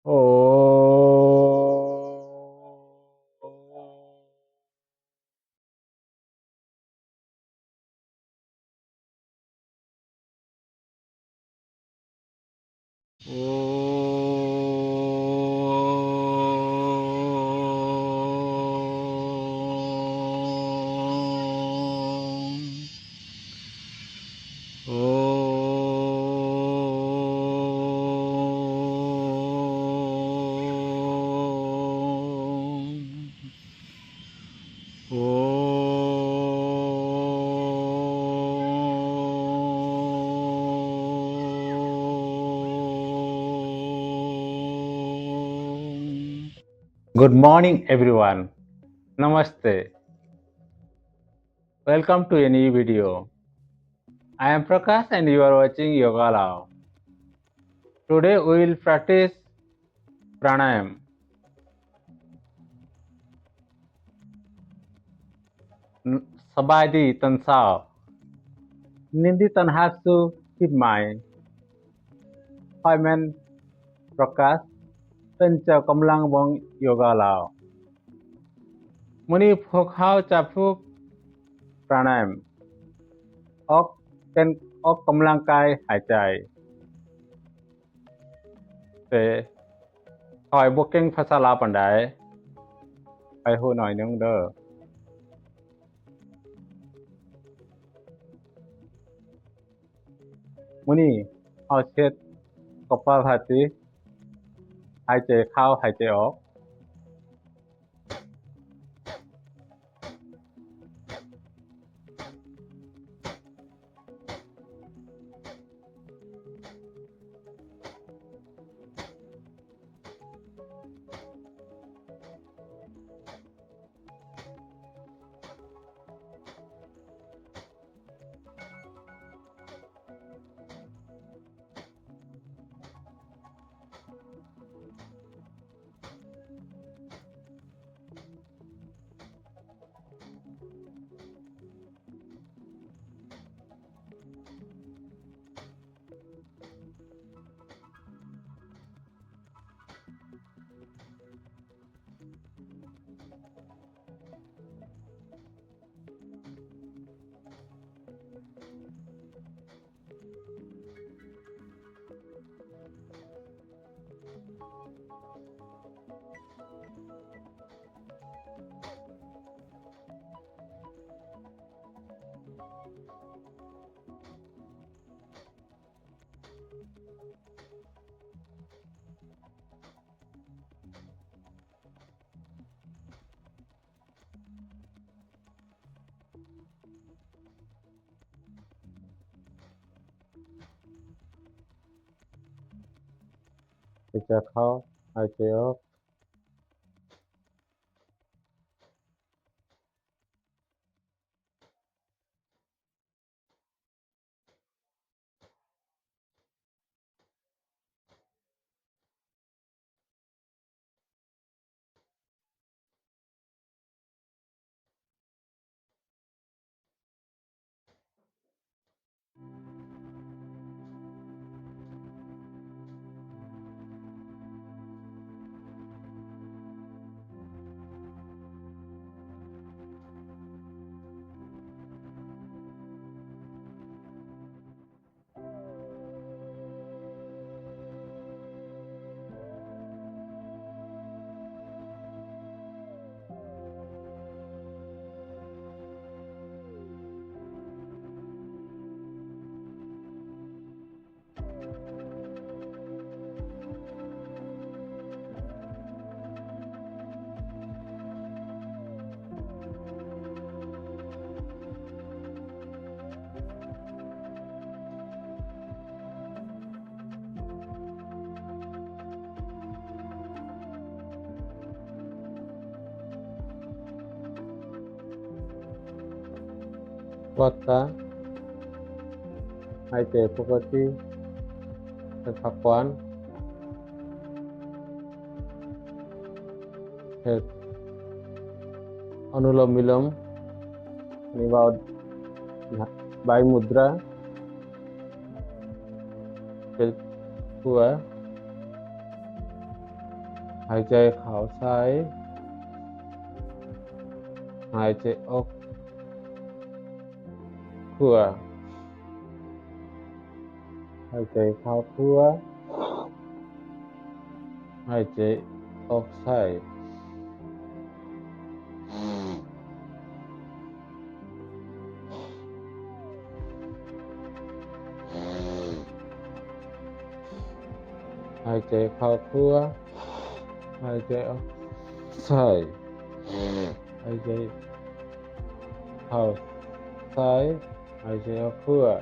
Oh. Good morning, everyone. Namaste. Welcome to a new video. I am Prakash and you are watching Yoga Lab. Today we will practice pranayam. Sabadi Tansao. Nindi Tanhatsu keep mind. Hoyman Prakash. Tancha Kamlang Bong Yoga Lab. Muni Phok Hao Chapuk Pranayam. ออกกำลังกายหายใจแต่คอยบ่เก่งภาษาลาวปานใดไปฮู้หน่อยนึงเด้อมื้อนี้เฮาเฮ็ดกปาภาติหายใจเข้าหายใจออก หายใจเข้าหายใจออกหลับตาหายใจปกติไปพักผ่อนเฮ็ดอนุโลมวิโลมนี่ว่าใบมุดราเป็นตัว หายใจเข้าซ้ายหายใจออกขวาหายใจเข้าขวาหายใจออกซ้ายหายใจเข้าขวาหายใจออกซ้ายหายใจเข้าซ้ายหายใจออกขวา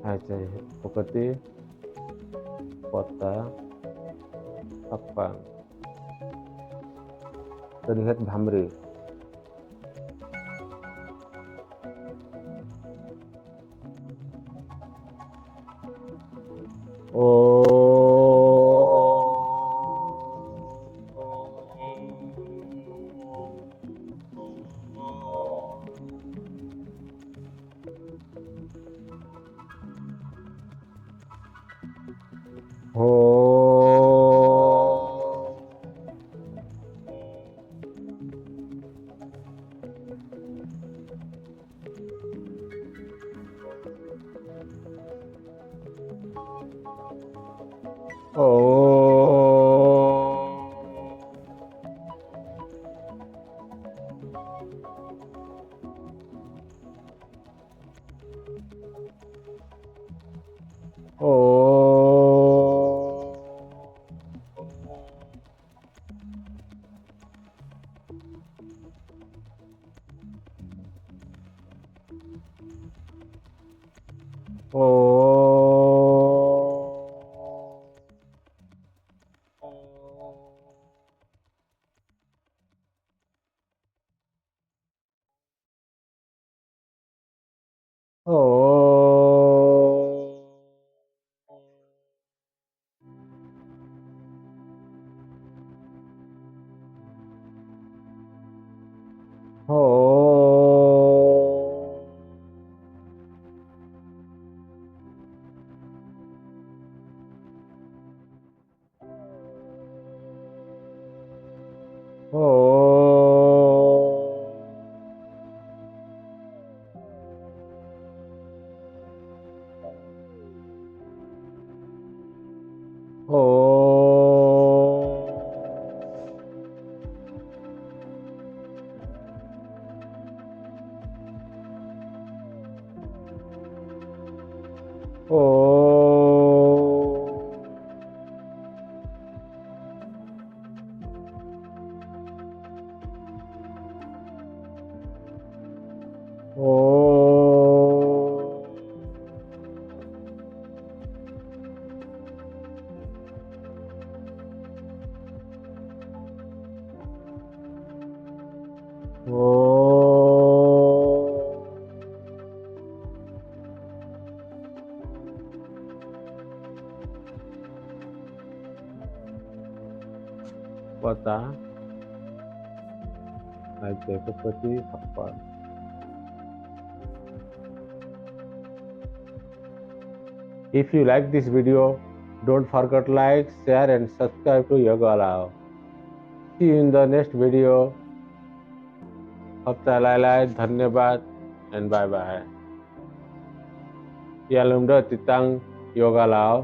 หายใจปกติปวดตาพักผ่อนterlihat Bhamri. Pota. หายใจเข้าไปที่พักผ่อน If you like this video, don't forget like, share and subscribe to Yoga Lao. See you in the next video. ขอบใจหลายๆ धन्यवाद and bye bye. อย่าลืมเด้อติดตั้ง Yoga Lao